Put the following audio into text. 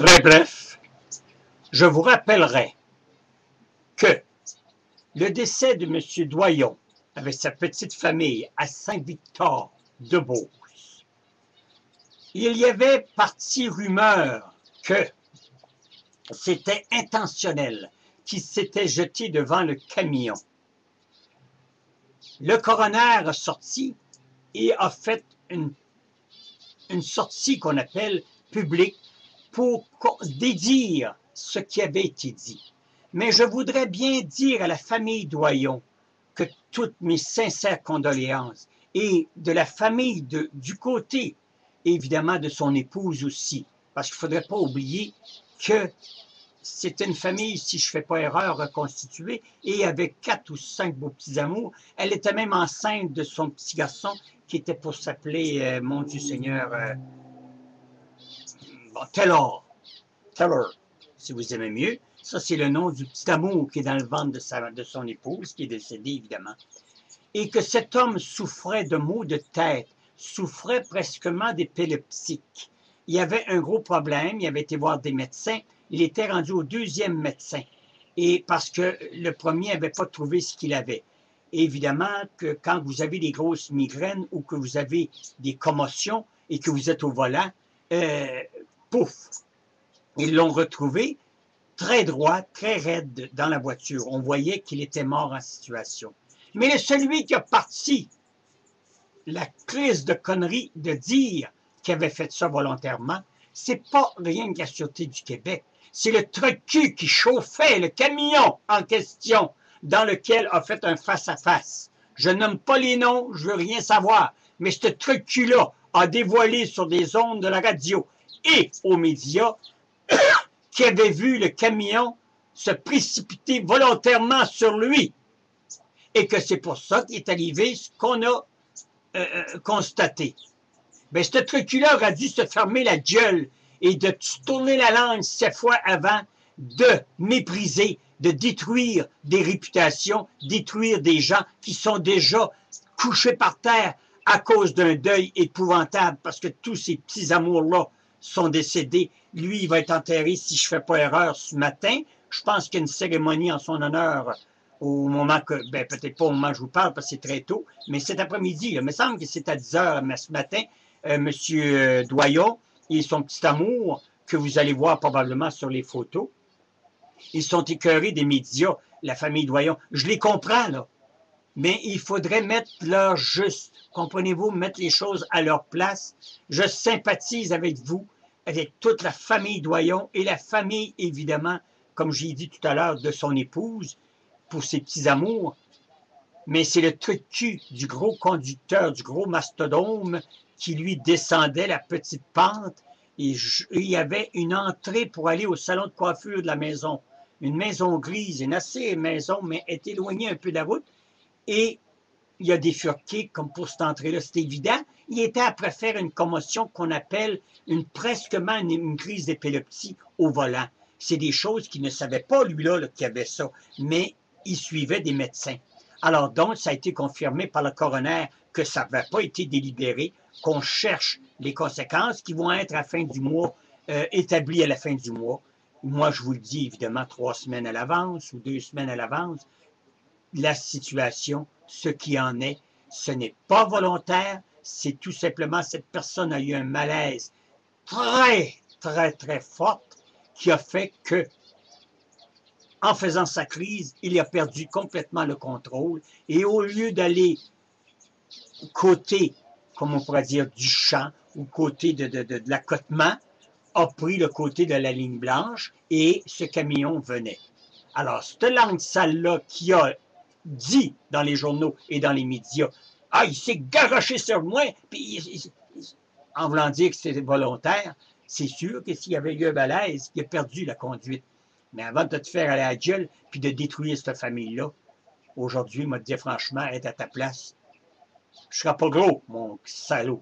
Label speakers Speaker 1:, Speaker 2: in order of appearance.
Speaker 1: Très bref, je vous rappellerai que le décès de M. Doyon avec sa petite famille à Saint-Victor-de-Beauce, il y avait parti rumeur que c'était intentionnel, qu'il s'était jeté devant le camion. Le coroner a sorti et a fait une sortie qu'on appelle publique pour dédire ce qui avait été dit. Mais je voudrais bien dire à la famille Doyon que toutes mes sincères condoléances et de la famille du côté, évidemment, de son épouse aussi, parce qu'il ne faudrait pas oublier que c'était une famille, si je ne fais pas erreur, reconstituée, et avec 4 ou 5 beaux petits amours. Elle était même enceinte de son petit garçon, qui était pour s'appeler, mon Dieu Seigneur, bon, Taylor, si vous aimez mieux. Ça, c'est le nom du petit amour qui est dans le ventre de son épouse, qui est décédée, évidemment. Et que cet homme souffrait de maux de tête, souffrait presquement d'épileptique. Il y avait un gros problème, il avait été voir des médecins, il était rendu au 2e médecin, et parce que le premier n'avait pas trouvé ce qu'il avait. Et évidemment que quand vous avez des grosses migraines ou que vous avez des commotions et que vous êtes au volant, pouf, ils l'ont retrouvé très droit, très raide dans la voiture. On voyait qu'il était mort en situation. Mais celui qui a parti la crise de connerie de dire qu'il avait fait ça volontairement, c'est pas rien que la Sûreté du Québec. C'est le truc-cul qui chauffait le camion en question dans lequel a fait un face-à-face. Je nomme pas les noms, je veux rien savoir. Mais ce truc-cul-là a dévoilé sur des ondes de la radio et aux médias qui avait vu le camion se précipiter volontairement sur lui. Et que c'est pour ça qu'il est arrivé ce qu'on a constaté. Ben, ce truc-là aurait dû se fermer la gueule et de tourner la langue 7 fois avant de mépriser, de détruire des réputations, détruire des gens qui sont déjà couchés par terre à cause d'un deuil épouvantable parce que tous ces petits amours-là sont décédés. Lui, il va être enterré, si je ne fais pas erreur, ce matin. Je pense qu'il y a une cérémonie en son honneur au moment que, ben peut-être pas au moment où je vous parle parce que c'est très tôt, mais cet après-midi, il me semble que c'est à 10 h, mais ce matin, M. Doyon et son petit amour, que vous allez voir probablement sur les photos, ils sont écœurés des médias, la famille Doyon. Je les comprends, là, mais il faudrait mettre leur juste, comprenez-vous, mettre les choses à leur place. Je sympathise avec vous, avec toute la famille Doyon et la famille, évidemment, comme j'ai dit tout à l'heure, de son épouse, pour ses petits amours, mais c'est le truc-cul du gros conducteur, du gros mastodome qui lui descendait la petite pente et il y avait une entrée pour aller au salon de coiffure de la maison. Une maison grise, une assez maison, mais est éloignée un peu de la route et il y a défurqué comme pour cette entrée-là, c'est évident. Il était après faire une commotion qu'on appelle presquement une crise d'épilepsie au volant. C'est des choses qu'il ne savait pas, lui-là, qu'il avait ça, mais il suivait des médecins. Alors donc, ça a été confirmé par le coroner que ça n'avait pas été délibéré, qu'on cherche les conséquences qui vont être à la fin du mois, établies à la fin du mois. Moi, je vous le dis évidemment 3 semaines à l'avance ou 2 semaines à l'avance. La situation, ce qui en est, ce n'est pas volontaire, c'est tout simplement cette personne a eu un malaise très, très, très fort qui a fait que en faisant sa crise, il a perdu complètement le contrôle et au lieu d'aller côté, comme on pourrait dire, du champ ou côté de l'accotement, a pris le côté de la ligne blanche et ce camion venait. Alors, cette langue sale-là qui a dit dans les journaux et dans les médias, « Ah, il s'est garoché sur moi! » Puis, en voulant dire que c'était volontaire, c'est sûr que s'il y avait eu un malaise, il a perdu la conduite. Mais avant de te faire aller à la gueule puis de détruire cette famille-là, aujourd'hui, moi, te dire franchement, être à ta place, je ne serai pas gros, mon salaud.